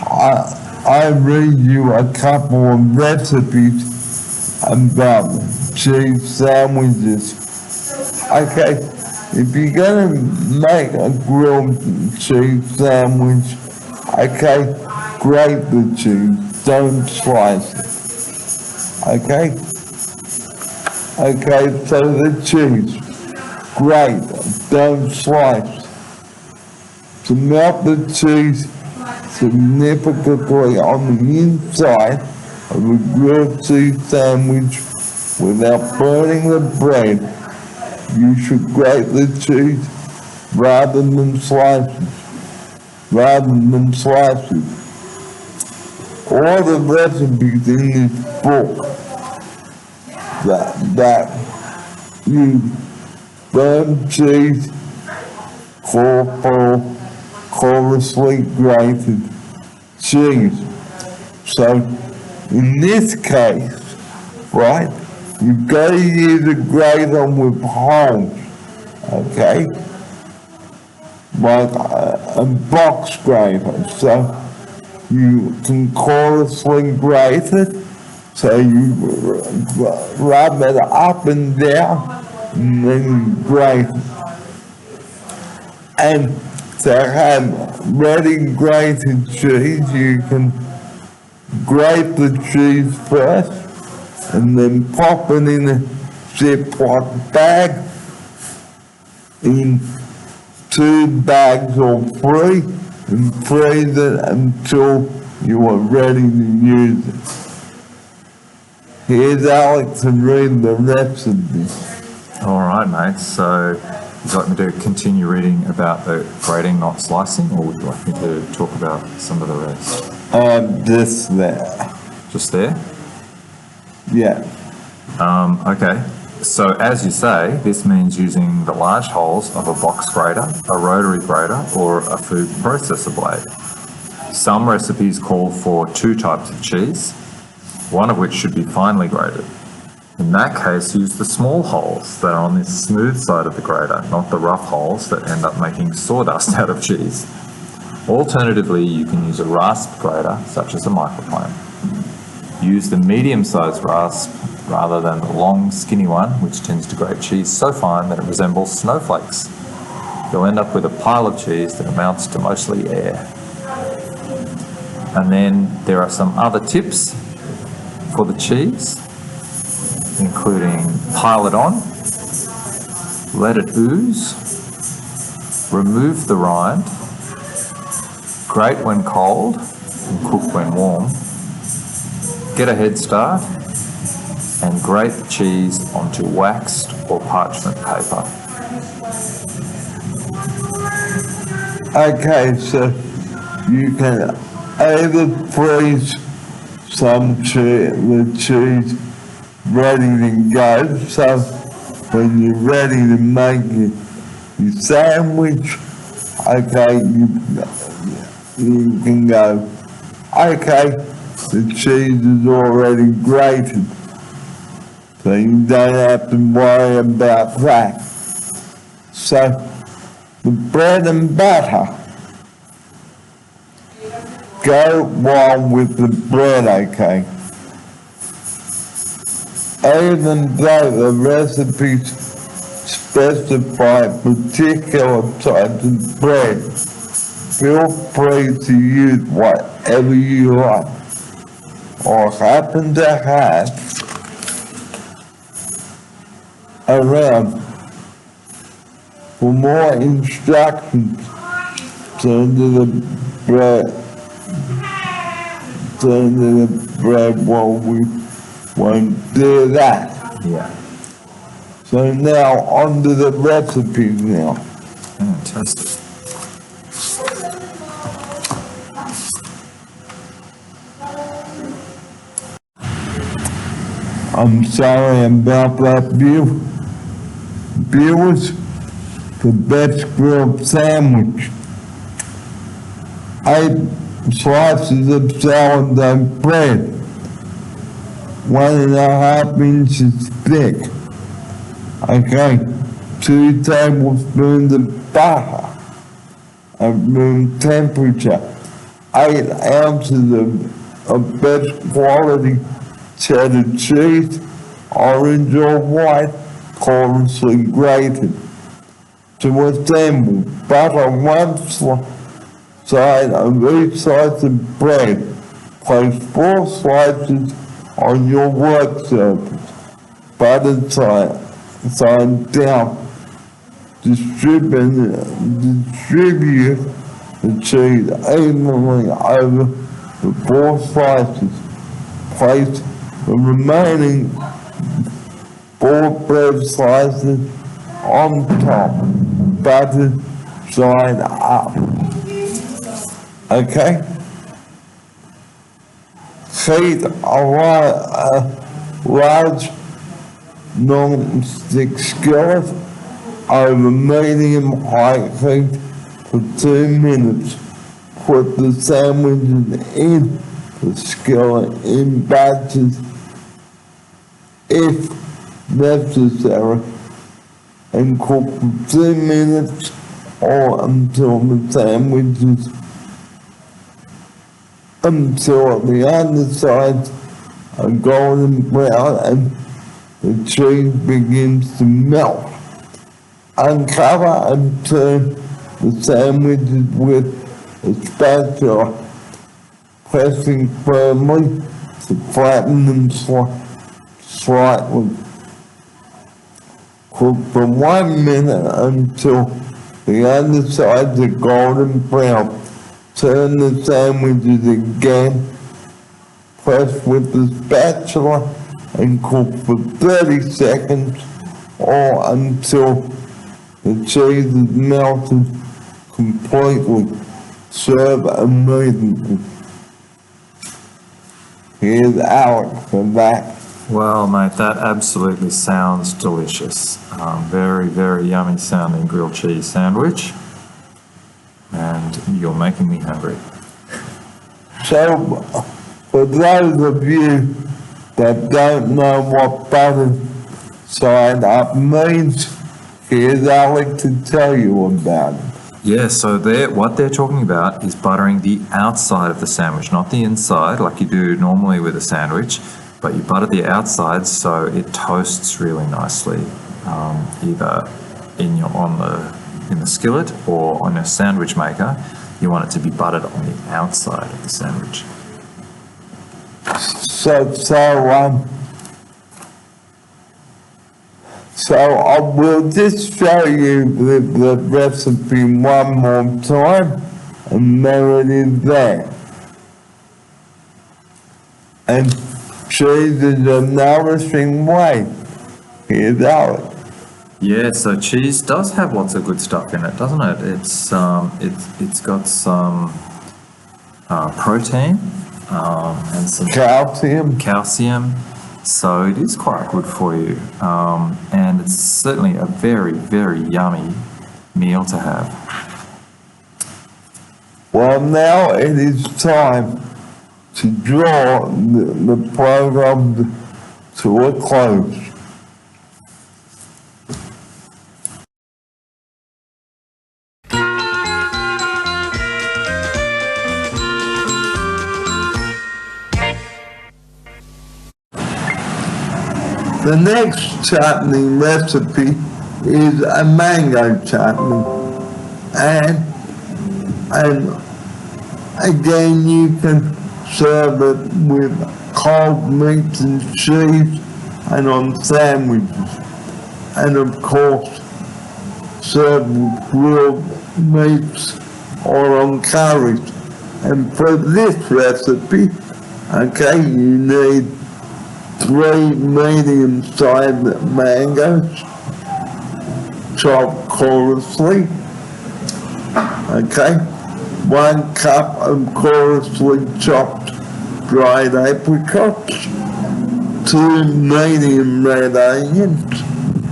A: I read you a couple of recipes about cheese sandwiches. Okay, if you're gonna make a grilled cheese sandwich, okay, grate the cheese, don't slice it. Okay? Okay, so the cheese, grate, don't slice. To melt the cheese significantly on the inside of a grilled cheese sandwich, Without burning the bread, you should grate the cheese rather than slices. All the recipes in this book that use burnt cheese, coarsely grated cheese. So in this case, right, you've got to use a grater with holes, okay? Like a box grater. So you can coarsely grate it, so you rub it up and down, and then you grate it. And to have ready grated cheese, you can grate the cheese first, and then pop it in a Ziploc bag, in 2 bags or 3, and freeze it until you are ready to use it. Here's Alex to read the recipe.
C: All right, mate. So, would you like me to continue reading about the grating, not slicing, or would you like me to talk about some of the rest?
A: This there.
C: Just there?
A: Yeah.
C: Okay. So, as you say, this means using the large holes of a box grater, a rotary grater, or a food processor blade. Some recipes call for 2 types of cheese, one of which should be finely grated. In that case, use the small holes that are on the smooth side of the grater, not the rough holes that end up making sawdust out of cheese. Alternatively, you can use a rasp grater, such as a microplane. Use the medium-sized rasp rather than the long, skinny one, which tends to grate cheese so fine that it resembles snowflakes. You'll end up with a pile of cheese that amounts to mostly air. And then there are some other tips for the cheese, including pile it on, let it ooze, remove the rind, grate when cold and cook when warm, get a head start, and grate the cheese onto waxed or parchment paper.
A: Okay, so you can either freeze the cheese ready to go, so when you're ready to make your sandwich, okay, you can go, okay, the cheese is already grated, so you don't have to worry about that. So the bread and butter, go wrong with the bread, okay? Even though the recipes specify particular types of bread, feel free to use whatever you like or happen to have around. For more instructions, turn to the bread while we won't do that.
C: Yeah.
A: So now on to the recipes now.
C: Fantastic.
A: I'm sorry about that, viewers. The best grilled sandwich. 8 slices of sourdough bread, 1.5 inches thick. Okay, 2 tablespoons of butter at room temperature, 8 ounces of best quality cheddar cheese, orange or white, coarsely grated. To assemble, butter 1 side of each slice of bread. Place 4 slices on your work surface. Butter side down. Distribute the cheese evenly over the 4 slices. Place the remaining 4 bread slices on top, buttered side up. Okay? Heat a large non-stick skillet over medium-high heat for 2 minutes. Put the sandwiches in the skillet in batches if necessary and cook for 2 minutes or until the undersides are golden brown and the cheese begins to melt. Uncover and turn the sandwiches with a spatula, pressing firmly to flatten them slightly. Cook for 1 minute until the undersides are golden brown. Turn the sandwiches again, press with the spatula and cook for 30 seconds or until the cheese is melted completely. Serve immediately. Here's Alex for that.
C: Well, mate, that absolutely sounds delicious. Very, very yummy sounding grilled cheese sandwich. And you're making me hungry.
A: So, for those of you that don't know what buttered side up means, here's Alex to tell you about it.
C: Yeah, so what they're talking about is buttering the outside of the sandwich, not the inside like you do normally with a sandwich, but you butter the outside so it toasts really nicely, either in the skillet or on a sandwich maker. You want it to be buttered on the outside of the sandwich.
A: So I will just show you the recipe one more time, and there it is there. And cheese is a nourishing way. Here's Alex.
C: Yeah, so cheese does have lots of good stuff in it, doesn't it? It's got some protein and some calcium. So it is quite good for you, and it's certainly a very, very yummy meal to have.
A: Well, now it is time to draw the program to a close. The next chutney recipe is a mango chutney, and again you can serve it with cold meats and cheese and on sandwiches, and of course serve with grilled meats or on curries. And for this recipe, okay, you need 3 medium-sized mangoes, chopped coarsely, okay, 1 cup of coarsely chopped dried apricots, 2 medium red onions,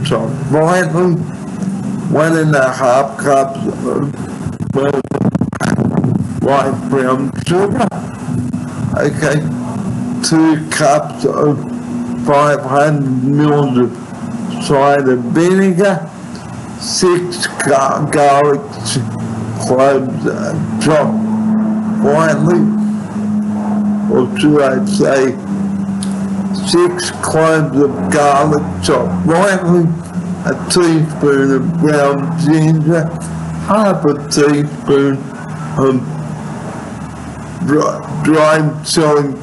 A: chopped lightly, 1.5 cups of light brown sugar, okay, 2 cups of 500 mils of cider vinegar, 6 garlic cloves chopped lightly, or should I say 6 cloves of garlic chopped lightly, a teaspoon of ground ginger, half a teaspoon of dried chili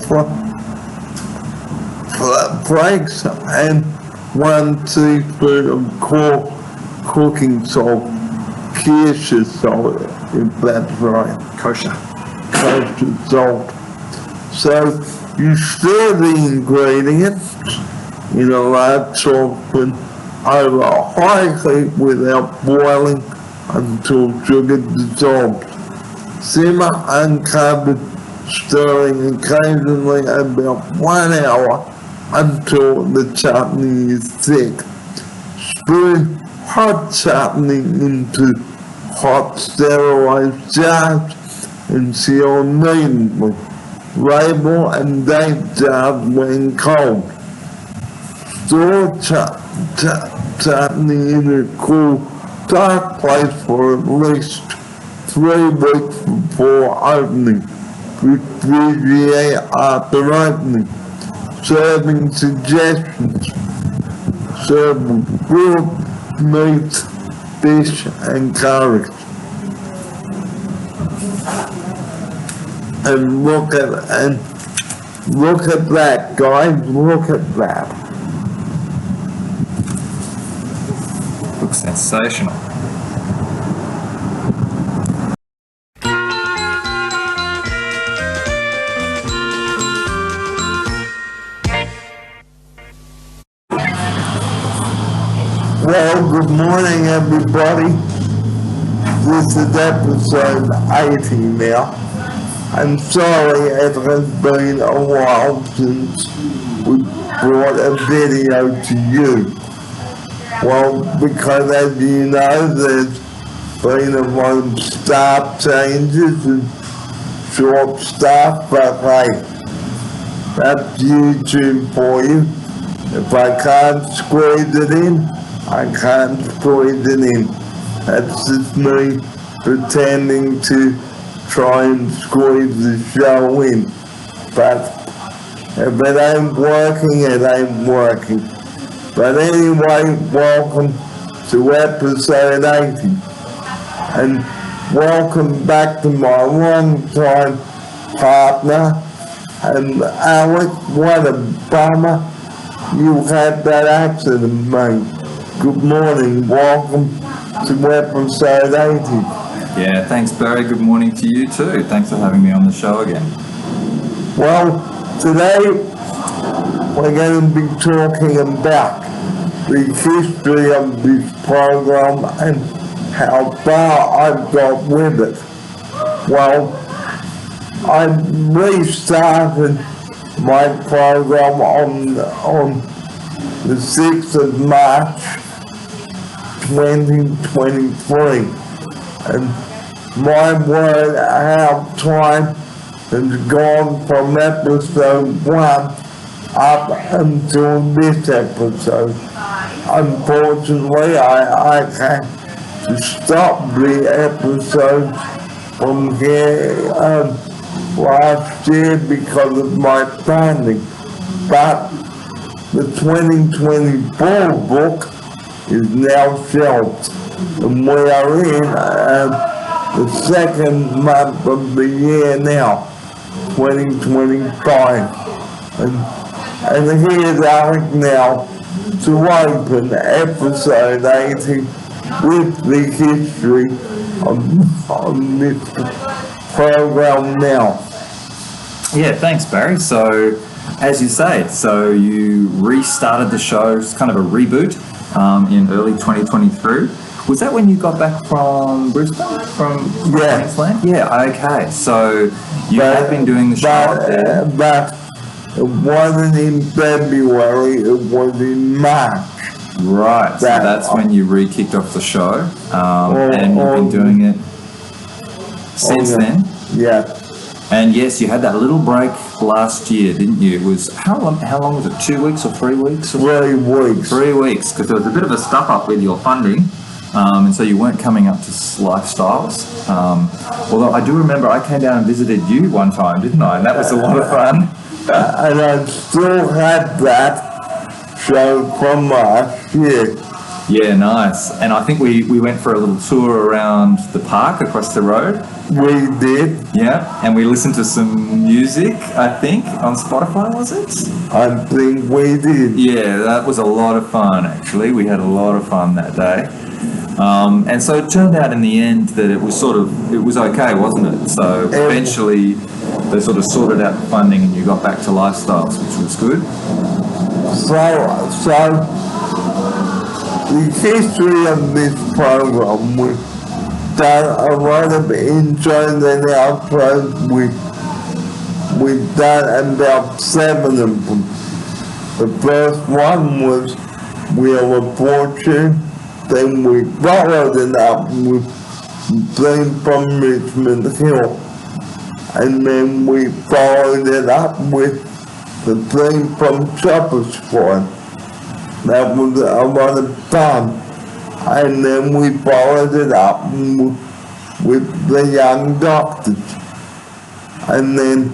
A: flakes, and 1 teaspoon of cooking salt, kosher salt, if that's right.
C: Kosher.
A: Kosher salt. So you stir the ingredients, in a large saucepan over high heat without boiling until sugar dissolves. Simmer uncovered, stirring occasionally about 1 hour until the chutney is thick. Spoon hot chutney into hot sterilized jars and seal neatly. Label and date jars when cold. Store chutney in a cool, dark place for at least 3 weeks before opening. Refrigerate after opening. Serving suggestions. Serve with grilled meat, fish and curries. And look at that, guys, look at that.
C: Looks sensational.
A: Well, good morning, everybody. This is episode 80 now. I'm sorry it has been a while since we brought a video to you. Well, because as you know, there's been a lot of staff changes and short staff, but hey, that's YouTube for you. If I can't squeeze it in, I can't squeeze it in. That's just me pretending to try and squeeze the show in. But if it ain't working, it ain't working. But anyway, welcome to episode 80. And welcome back to my long-time partner. And Alex, what a bummer you had that accident, mate. Good morning, welcome to episode 80.
C: Yeah, thanks Barry, good morning to you too. Thanks for having me on the show again.
A: Well, today we're going to be talking about the history of this program and how far I've got with it. Well, I restarted my program on the 6th of March 2023, and my word, how time has gone from episode 1 up until this episode. Unfortunately, I had to stop the episodes from here last year because of my funding, but the 2024 book is now shelved, and we are in the second month of the year now, 2025. And here's Alec now to open episode 80 with the history of this program now.
C: Yeah, thanks Barry. So, as you say, so you restarted the show, it's kind of a reboot in early 2023. Was that when you got back from Brisbane, from Queensland? Yeah, okay. So you have been doing the show up there.
A: But it wasn't in February, it was in March.
C: Right, so that's when you re-kicked off the show, and you've been doing it since then?
A: Yeah.
C: And yes, you had that little break last year, didn't you? It was, how long was it, 2 weeks or 3 weeks?
A: 3 weeks.
C: 3 weeks, because there was a bit of a stuff up with your funding, and so you weren't coming up to Lifestyles. Although I do remember I came down and visited you one time, didn't I? And that was a lot of fun.
A: And I still had that show from last year.
C: Yeah, nice. And I think we went for a little tour around the park across the road.
A: We did.
C: Yeah, and we listened to some music, I think, on Spotify, was it?
A: I think we did.
C: Yeah, that was a lot of fun, actually. We had a lot of fun that day. And so it turned out in the end that it was okay, wasn't it? So eventually they sort of sorted out the funding and you got back to Lifestyles, which was good.
A: So the history of this program, we've done a lot of intros and outros. We've done about 7 of them. The first one was Wheel of Fortune. Then we followed it up with Theme from Richmond Hill. And then we followed it up with the theme from Shepherd's Farm. That was a lot of fun. And then we followed it up with the Young Doctors. And then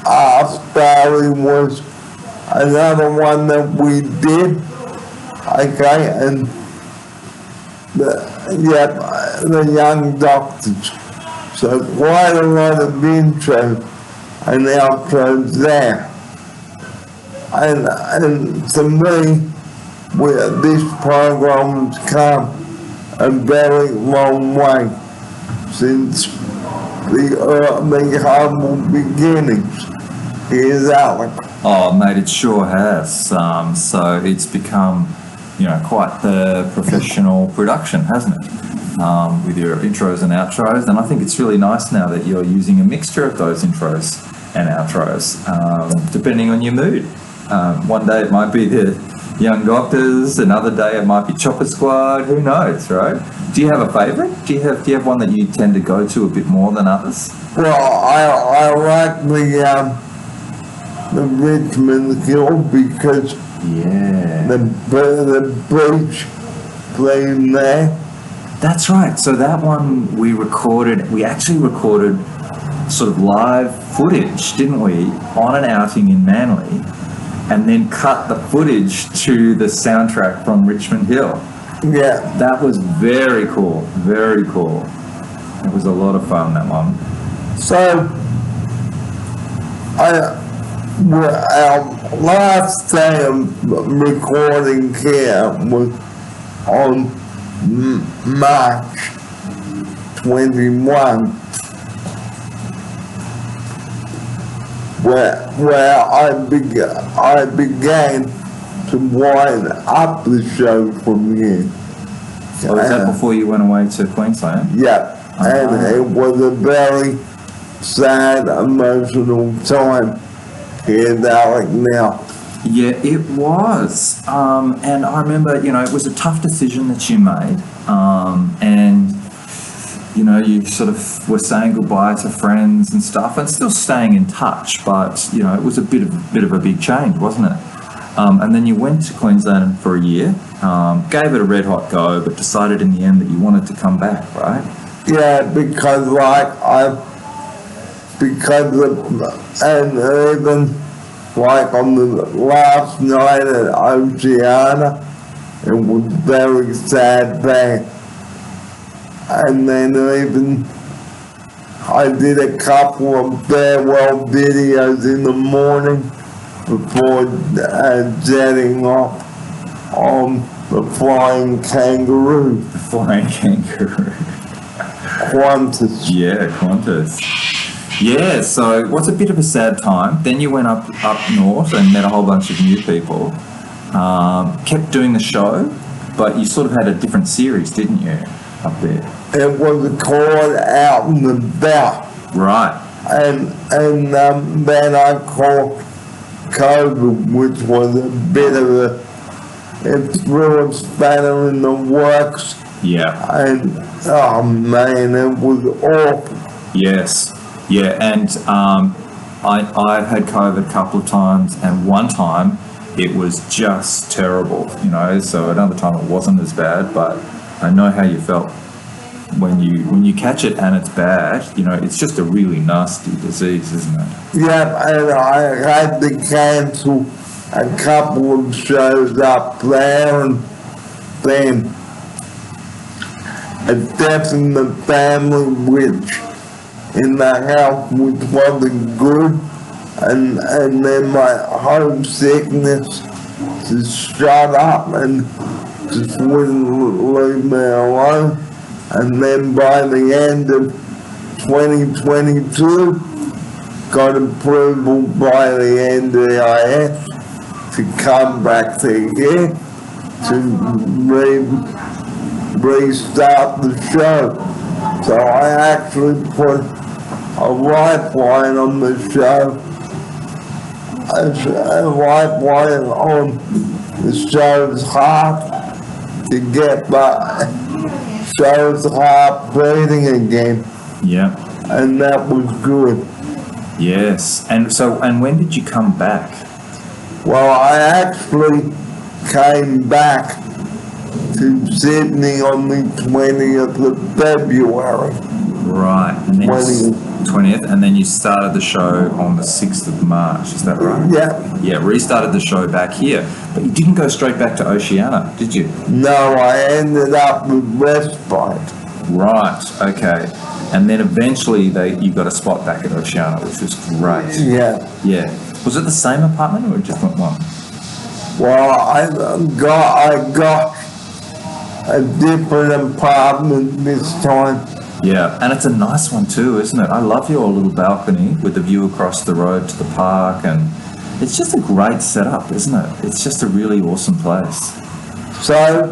A: our story was another one that we did. Okay, and the Young Doctors. So quite a lot of intros and outros there. And to me, this program's come a very long way since the humble beginnings. Here's Alec.
C: Oh, mate, it sure has. So it's become, quite the professional production, hasn't it? With your intros and outros. And I think it's really nice now that you're using a mixture of those intros and outros, depending on your mood. One day it might be the Young Doctors, another day it might be Chopper Squad, who knows, right? Do you have a favourite? Do you have one that you tend to go to a bit more than others?
A: Well, I like the Richmond Hill because the beach playing there.
C: That's right. So that one we actually recorded sort of live footage, didn't we, on an outing in Manly, and then cut the footage to the soundtrack from Richmond Hill.
A: Yeah.
C: That was very cool, very cool. It was a lot of fun, that one.
A: So, our last day of recording here was on March 21, where I began to wind up the show from here.
C: So was that before you went away to Queensland?
A: Yeah, and it was a very sad, emotional time here, Alec, now.
C: Yeah, it was. And I remember, it was a tough decision that you made. And, you sort of were saying goodbye to friends and stuff and still staying in touch. But, it was a bit of a big change, wasn't it? And then you went to Queensland for a year, gave it a red hot go, but decided in the end that you wanted to come back, right? Yeah,
A: because and even like on the last night at Oceana, it was very sad there. And then even I did a couple of farewell videos in the morning before jetting off on the Flying Kangaroo.
C: The Flying Kangaroo.
A: Qantas.
C: Yeah, Qantas. Yeah, so it was a bit of a sad time. Then you went up north and met a whole bunch of new people. Kept doing the show, but you sort of had a different series, didn't you, up there?
A: It was called Out and About.
C: Right.
A: And then I called COVID, which was a bit of it threw a spanner in the works.
C: Yeah.
A: And, oh man, it was awful.
C: Yes. Yeah, and I've had COVID a couple of times, and one time it was just terrible, so another time it wasn't as bad, but I know how you felt when you catch it and it's bad. It's just a really nasty disease, isn't it?
A: Yeah, and I had to cancel a couple of shows up there, and then a death in the family, which in the house, which wasn't good, and then my homesickness just shut up and just wouldn't leave me alone. And then by the end of 2022, got approval by the NDIS to come back here to restart the show. So I actually put a lifeline on the show, a lifeline on the show's heart to get the show's heart beating again,
C: Yeah.
A: and that was good.
C: Yes. And so, and when did you come back?
A: Well, I actually came back to Sydney on the 20th of February.
C: Right. And then
A: 20th.
C: 20th, and then you started the show on the 6th of March, is that right?
A: Yeah.
C: Yeah, restarted the show back here. But you didn't go straight back to Oceania, did you?
A: No, I ended up with respite.
C: Right, okay. And then eventually you got a spot back at Oceania, which was great.
A: Yeah.
C: Yeah. Was it the same apartment or a different one?
A: Well, I got a different apartment this time.
C: Yeah, and it's a nice one too, isn't it? I love your little balcony with the view across the road to the park, and it's just a great setup, isn't it? It's just a really awesome place.
A: So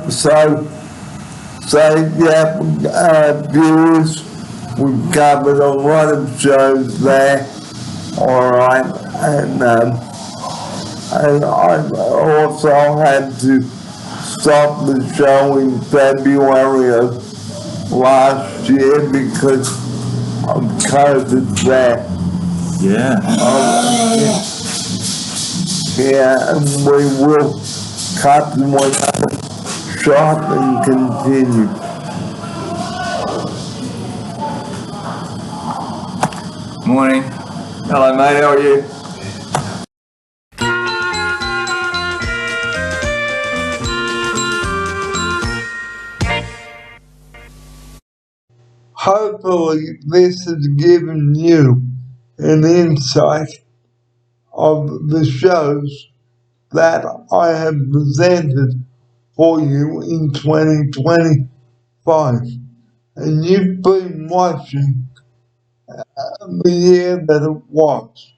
A: yeah, viewers, we've covered a lot of shows there, all right, and I also had to stop the show in February of last year because of COVID there.
C: Yeah.
A: Yeah, and we will cut one short and continue.
C: Morning. Hello, mate. How are you?
A: Hopefully this has given you an insight of the shows that I have presented for you in 2025. And you've been watching the year that it was.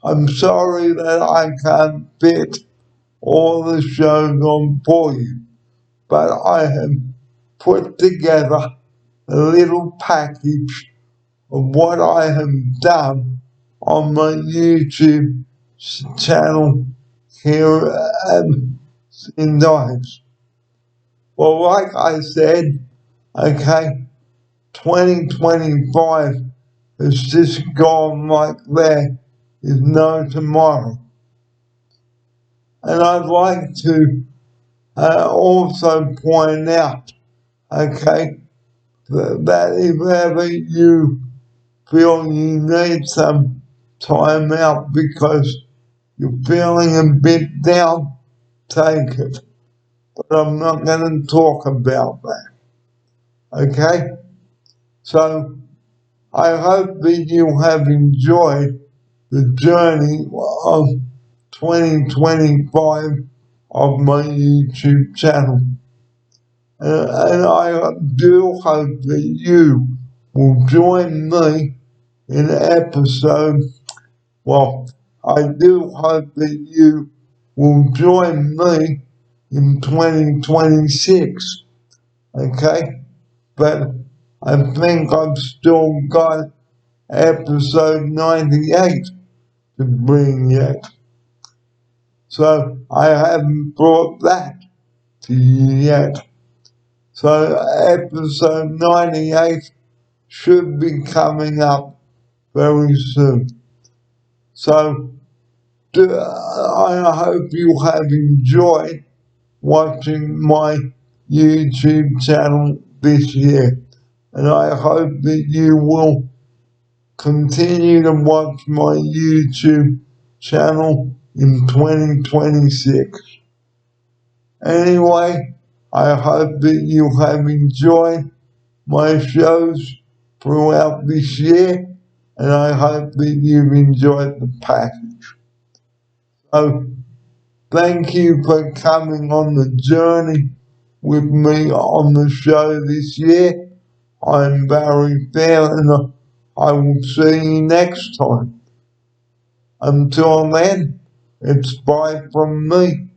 A: I'm sorry that I can't fit all the shows on for you, but I have put together a little package of what I have done on my YouTube channel here in Dives. Well, like I said, okay, 2025 has just gone like there is no tomorrow. And I'd like to also point out, okay, that if ever you feel you need some time out because you're feeling a bit down, take it. But I'm not going to talk about that. Okay? So I hope that you have enjoyed the journey of 2025 of my YouTube channel. And I do hope that you will join me in episode, well, I do hope that you will join me in 2026, okay? But I think I've still got episode 98 to bring yet. So I haven't brought that to you yet. So episode 98 should be coming up very soon. So I hope you have enjoyed watching my YouTube channel this year. And I hope that you will continue to watch my YouTube channel in 2026. Anyway, I hope that you have enjoyed my shows throughout this year, and I hope that you've enjoyed the package. So, thank you for coming on the journey with me on the show this year. I'm Barry Fair, and I will see you next time. Until then, it's bye from me.